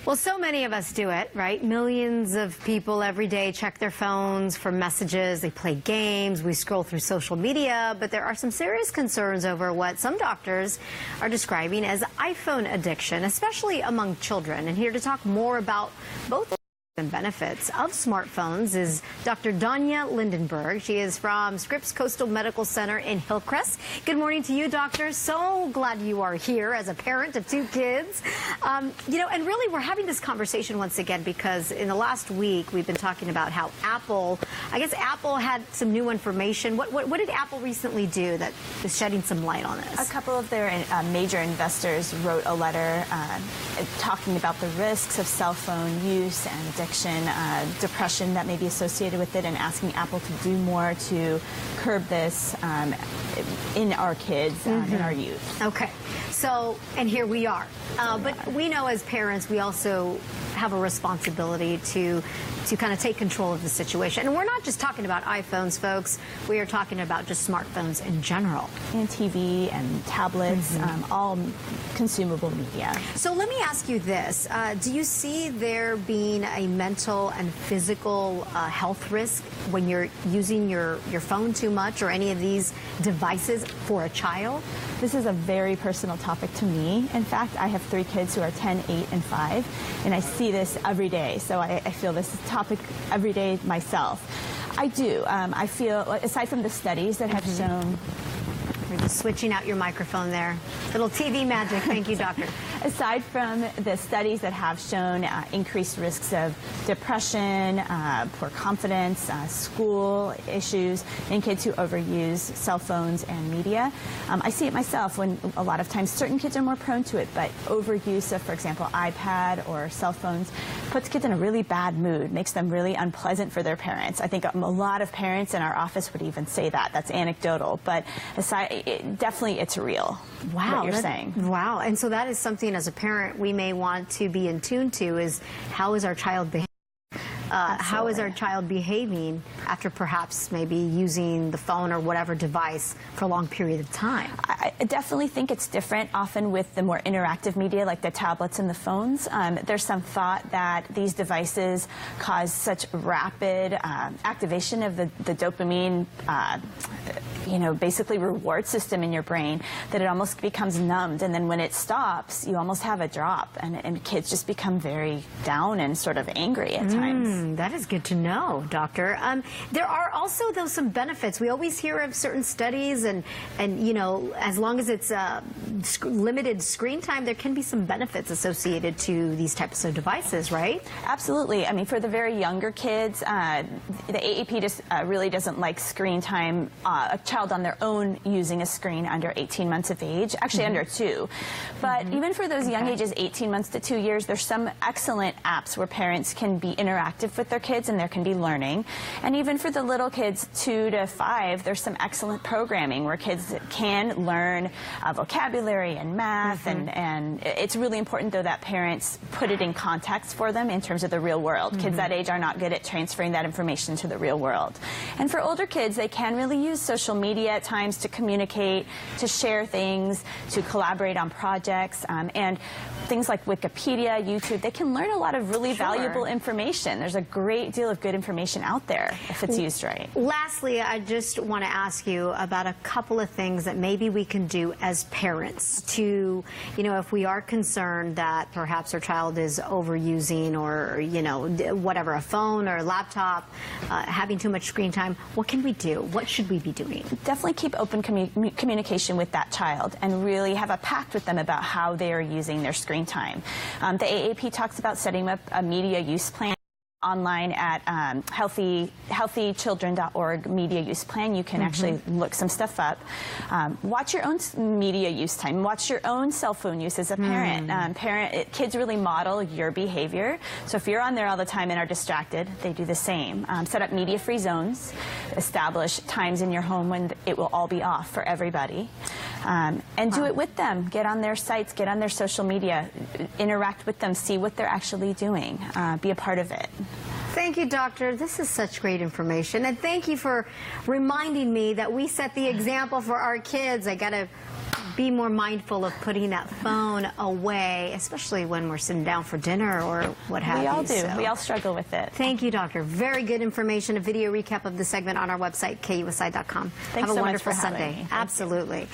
Well, so many of us do it, right? Millions of people every day check their phones for messages. They play games. We scroll through social media. But there are some serious concerns over what some doctors are describing as iPhone addiction, especially among children. And here to talk more about both and benefits of smartphones is Dr. Dania Lindenberg. She is from Scripps Coastal Medical Center in Hillcrest. Good morning to you, doctor. So glad you are here as a parent of 2 kids. You know, and really we're having this conversation once again because in the last week we've been talking about how Apple had some new information. What did Apple recently do that is shedding some light on this? A couple of their major investors wrote a letter talking about the risks of cell phone use and addiction, depression that may be associated with it, and asking Apple to do more to curb this in our kids, in our youth. Okay, so, and here we are. But we know as parents, we also have a responsibility to kind of take control of the situation. And we're not just talking about iPhones, folks. We are talking about just smartphones in general. And TV and tablets, all consumable media. So let me ask you this. Do you see there being a mental and physical health risk when you're using your phone too much or any of these devices for a child? This is a very personal topic to me. In fact, I have 3 kids who are 10, 8, and 5, and I see this every day. So I feel this topic every day myself. I do. I feel, aside from the studies that have shown... We're just switching out your microphone there. Little TV magic. Thank you, doctor. Aside from the studies that have shown increased risks of depression, poor confidence, school issues in kids who overuse cell phones and media, I see it myself when a lot of times certain kids are more prone to it, but overuse of, for example, iPad or cell phones puts kids in a really bad mood, makes them really unpleasant for their parents. I think a lot of parents in our office would even say that. That's anecdotal, but definitely it's real. Wow, what you're saying. Wow, and so that is something as a parent we may want to be in tune to, is how is our child behaving? How is our child behaving after perhaps maybe using the phone or whatever device for a long period of time? I definitely think it's different often with the more interactive media like the tablets and the phones. There's some thought that these devices cause such rapid activation of the dopamine, you know, basically reward system in your brain that it almost becomes numbed, and then when it stops you almost have a drop, and kids just become very down and sort of angry at times. That is good to know, doctor. There are also, though, some benefits. We always hear of certain studies, and you know, as long as it's limited screen time, there can be some benefits associated to these types of devices, right? Absolutely. I mean, for the very younger kids, the AAP just really doesn't like screen time, a child on their own using a screen under 18 months of age, actually under 2. But even for those young ages, 18 months to 2 years, there's some excellent apps where parents can be interactive with their kids and there can be learning. And even for the little kids 2 to 5, there's some excellent programming where kids can learn vocabulary and math, and it's really important, though, that parents put it in context for them in terms of the real world. Kids that age are not good at transferring that information to the real world. And for older kids, they can really use social media at times to communicate, to share things, to collaborate on projects, and things like Wikipedia, YouTube, they can learn a lot of really valuable information. There's a great deal of good information out there if it's used right. Lastly, I just want to ask you about a couple of things that maybe we can do as parents to, you know, if we are concerned that perhaps our child is overusing or, you know, whatever, a phone or a laptop, having too much screen time, what can we do? What should we be doing? Definitely keep open communication with that child and really have a pact with them about how they are using their screen time. The AAP talks about setting up a media use plan online at healthychildren.org media use plan. You can actually look some stuff up. Watch your own media use time. Watch your own cell phone use as a parent. Kids really model your behavior. So if you're on there all the time and are distracted, they do the same. Set up media-free zones. Establish times in your home when it will all be off for everybody. And do it with them. Get on their sites, get on their social media, interact with them, see what they're actually doing. Be a part of it. Thank you, doctor. This is such great information. And thank you for reminding me that we set the example for our kids. I got to be more mindful of putting that phone away, especially when we're sitting down for dinner or what have you. We all do. So, we all struggle with it. thank you, doctor. Very good information. A video recap of the segment on our website, KUSI.com. Thanks Have a so much wonderful for having Sunday. me. Absolutely.